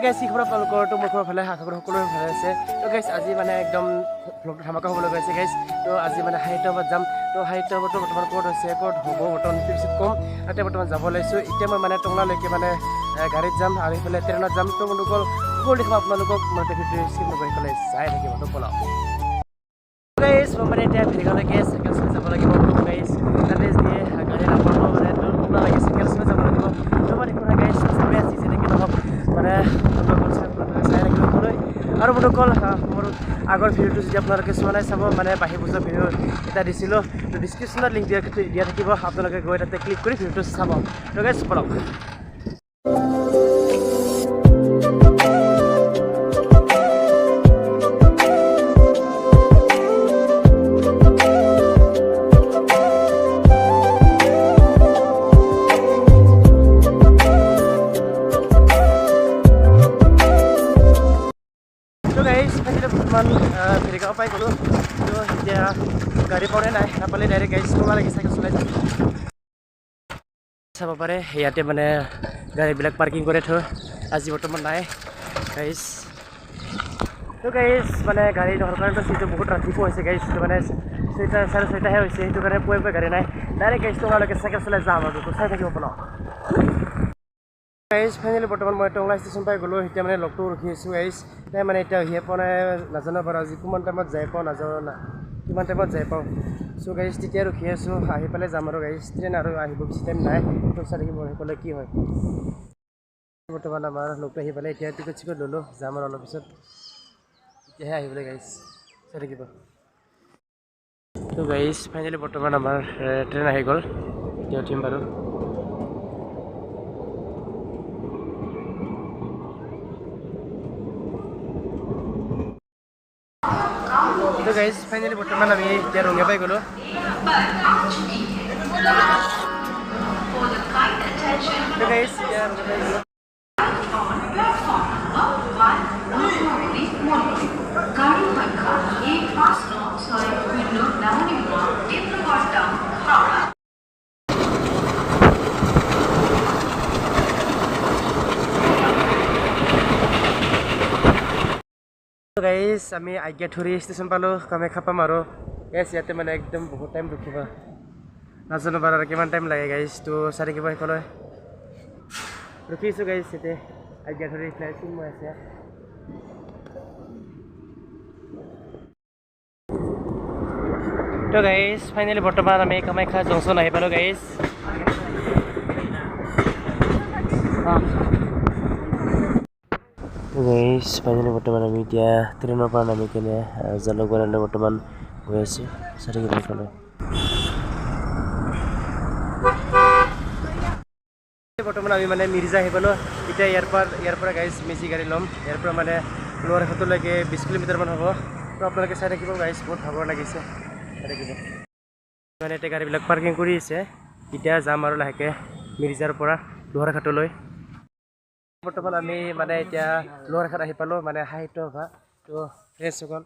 গাইছ কি খবৰ আপোনালোকৰ তো মোৰ খবৰ ভালে আশা কৰোঁ সকলোৰে ভালে আছে তো গাইছ আজি মানে একদম ভ্লগটো ধামাকা হ'বলৈ গৈছে গাইছ তো আজি মানে সাহিত্যসভাত যাম তো সাহিত্যসভাটো বৰ্তমান ক'ত হৈছে ক'ত হ'ব বৰ্তমান পিছত ক'ম তাতে বৰ্তমান যাব ওলাইছোঁ এতিয়া মই মানে টংলালৈকে মানে গাড়ীত যাম আৰু সেইফালে ট্ৰেইনত যাম তো বন্ধুসকল সকলো দেখাম আপোনালোকক মই ভিডিঅ' স্কিপ নকৰি পেলাই চাই থাকিব তো ব'লক গাইছ মই মানে এতিয়া ভেৰিগাঁৱলৈকে চাইকেল চলাই যাব লাগিব গাইছ তাতে দিয়ে গাড়ী নাপাব মানে টংলালৈকে চাইকেল চলাই যাব লাগিব তো মানে একো নাই গাইছ চবেই আছে যেনেকৈ নহওক মানে চাই ৰাখিবলৈ আৰু বন্ধুসকল মোৰ আগৰ ভিডিঅ'টো যদি আপোনালোকে চোৱা নাই চাব মানে বাহিৰ বছৰ ভিডিঅ' এটা দিছিলোঁ তো ডিছক্ৰিপশ্যনত লিংক দিয়া থাকিব আপোনালোকে গৈ তাতে ক্লিক কৰি ভিডিঅ'টো চাব তো গাইছ ব'লক বৰ্তমান ভেৰিগাঁও পাই গ'লোঁ তো এতিয়া গাড়ী পোৱা নাই নাপালে ডাইৰেক্ট গাড়ী টংলালৈকে চাইকেল চলাই যাম চাব পাৰে ইয়াতে মানে গাড়ীবিলাক পাৰ্কিং কৰি থৈ আজি বৰ্তমান নাই গাইছ তো গাইছ মানে গাড়ী নোহোৱাৰ কাৰণেতো যিটো বহুত ৰাতিপুৱা হৈছে গাইছ তো মানে 6:30 হৈছে সেইটো কাৰণে পুৱাই গাড়ী নাই ডাইৰেক্ট গাইছ টংলালৈকে চাইকেল চলাই যাম আৰু চাই থাকিব ব'লক গাইছ ফাইনেলি বৰ্তমান মই টংলা ষ্টেচন পাই গ'লোঁ এতিয়া মানে লগটো ৰখি আছোঁ গাইছ তাই মানে এতিয়া আহিয়ে পোৱা নাই নাজানো বাৰু আজি কিমান টাইমত যাই পাওঁ নাজানো না কিমান টাইমত যাই পাওঁ চ' গাইছ তেতিয়া ৰখি আছোঁ আহি পেলাই যাম আৰু গাইছ ট্ৰেইন আৰু আহিব বেছি টাইম নাই তো চাই থাকিব সেইফালে কি হয় বৰ্তমান আমাৰ লগটো আহি পেলাই এতিয়া টিকট চিকট ল'লোঁ যাম আৰু অলপ পিছত তেতিয়াহে আহিবলৈ গাইছ চাই থাকিব তো গাইছ ফাইনেলি বৰ্তমান আমাৰ ট্ৰেইন আহি গ'ল এতিয়া উঠিম বাৰু তো গাইছ ফাইনেলি বৰ্তমান আমি এতিয়া ৰঙিয়া পাই গ'লোঁ তো গাইছ এতিয়া ৰঙিয়া পাই গ'লোঁ গাইছ আমি আজ্ঞাধুৰী ষ্টেচন পালোঁ কামাখ্যা পাম আৰু গাইছ ইয়াতে মানে একদম বহুত টাইম ৰখিব নাজানো বাৰু আৰু কিমান টাইম লাগে গাইছ তো চাই থাকিব সেইফালে ৰখিছোঁ গাইছ ইয়াতে আজ্ঞাধুৰী ফ্লাইট চিনেমা আছে তো গাইছ ফাইনেলি বৰ্তমান আমি কামাখ্যা জংচন আহি পালোঁ গাইছ গাইছ ফাইনেলি বৰ্তমান আমি এতিয়া ট্ৰেইনৰ পৰা নামি কিনে জালুকবাৰীলৈ বৰ্তমান গৈ আছোঁ চাই থাকিব এইফালে বৰ্তমান আমি মানে মিৰ্জা আহি পালোঁ এতিয়া ইয়াৰ পৰা গাইছ মেজিক গাড়ী ল'ম ইয়াৰ পৰা মানে লোৱাৰ ঘাটলৈকে 20 কিলোমিটাৰমান হ'ব তো আপোনালোকে চাই থাকিব গাইছ বহুত ভাগৰ লাগিছে চাই থাকিব মানে এতিয়া গাড়ীবিলাক পাৰ্কিং কৰি আছে এতিয়া যাম আৰু লাহেকৈ মিৰ্জাৰ পৰা লোহাৰ ঘাটলৈ বৰ্তমান আমি মানে এতিয়া লোহাৰ ঘাট আহি পালোঁ মানে সাহিত্যসভা তো ফ্ৰেছ হৈ গ'ল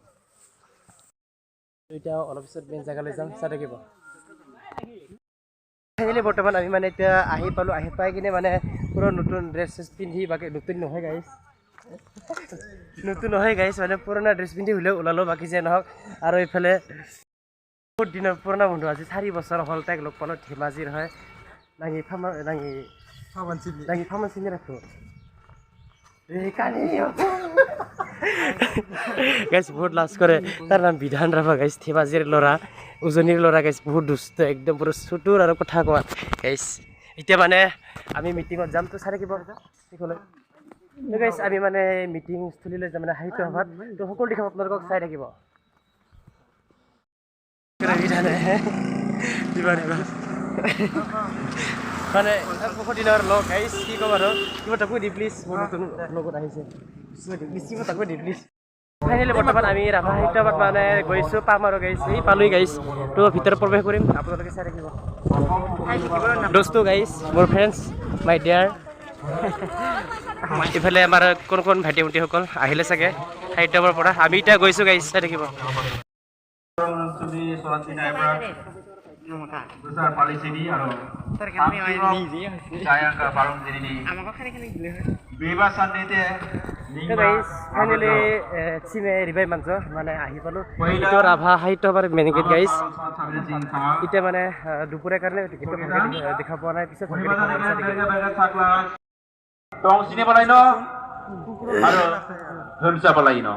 এতিয়া অলপ পিছত মেইন জেগালৈ যাম চাই থাকিব ফাইনেলি বৰ্তমান আমি মানে এতিয়া আহি পালোঁ আহি পাই কিনে মানে পুৰা নতুন ড্ৰেছ পিন্ধি বাকী নতুন নহয় গাইছ মানে পুৰণা ড্ৰেছ পিন্ধি হ'লেও ওলালোঁ বাকী যে নহওক আৰু এইফালে বহুত দিনৰ পুৰণা বন্ধু আজি 4 বছৰ হ'ল তাইক লগ পালোঁ ধেমাজিৰ হয় নাঙি ফাৰ্মান চিনি ৰাখোঁ গাইছ বহুত লাজ কৰে তাৰ নাম বিধান ৰাভা গাইছ ধেমাজিৰ ল'ৰা উজনিৰ ল'ৰা গাইছ বহুত দুষ্ট একদম পুৰা চুটুৰ আৰু কথা কোৱা গাইছ এতিয়া মানে আমি মিটিঙত যাম তো চাই থাকিব গাইছ আমি মানে মিটিং স্থলীলৈ যাম মানে সাহিত্যসভাত তো সকলো দেখাম আপোনালোকক চাই থাকিব মানে বহুত দিনৰ লগ গাইছ কি ক'ম আৰু কিবা তাকো দি প্লিজ মোৰ নতুন লগত আহিছে কিবা তাকো দি প্লিজ ফাইনেলি বৰ্তমান আমি ৰাভা সাহিত্যসভাত মানে গৈছোঁ পাম আৰু গাইছ এই পালোঁ গাইছ তো ভিতৰত প্ৰৱেশ কৰিম আপোনালোকে চাই থাকিব দোস্তু গাইছ মোৰ ফ্ৰেণ্ডছ মাই ডিয়াৰ ইফালে আমাৰ কোন ভাইটি ভণ্টিসকল আহিলে চাগে সাহিত্যসভাৰ পৰা আমি এতিয়া গৈছোঁ গাইছ চাই থাকিব besar paling sini aro saya ke balong sini ni bebasan dete তো গাইজ ফাইনেলি চিমে ৰিভাই মানছ মানে আহি পালোঁ এইটো ৰাভা সাহিত্য সভাৰ মেইন গেট গাইজ এতিয়া মানে দুপৰীয়াৰ কাৰণে টিকেটটো ভালকৈ দেখা পোৱা নাই পিছত ভালকৈ দেখা পোৱা tong sini balai no aro humsa balai no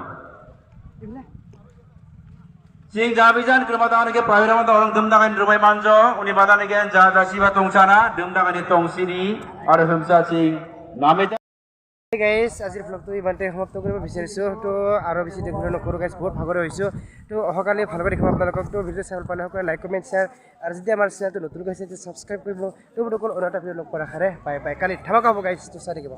sing jabijan kermatan ke prawira mata orang demdakan rumai manjo uni badan ke ja siba tongchana demdakan tong sini aro humsa sing name guys আজিৰ ভ্লগটো ইমানতে সমাপ্ত কৰিব বিচাৰিছোঁ তো আৰু বেছি দীঘল নকৰোঁ গাইজ বহুত ভাগৰে হৈছোঁ তো অহাকালি ভালকৈ দেখিম আপোনালোকক তো ভিডিঅ' চাই পালে সকলোৱে লাইক কমেণ্ট শ্বেয়াৰ আৰু যদি আমাৰ চেনেলটো নতুন হৈছে ছাবস্ক্ৰাইব কৰিব তো অন্য এটা ভিডিঅ' লগ কৰাৰ আশাৰে বাই বাই কালি ধামাকা হ'ব গাইজ তো চাই থাকিব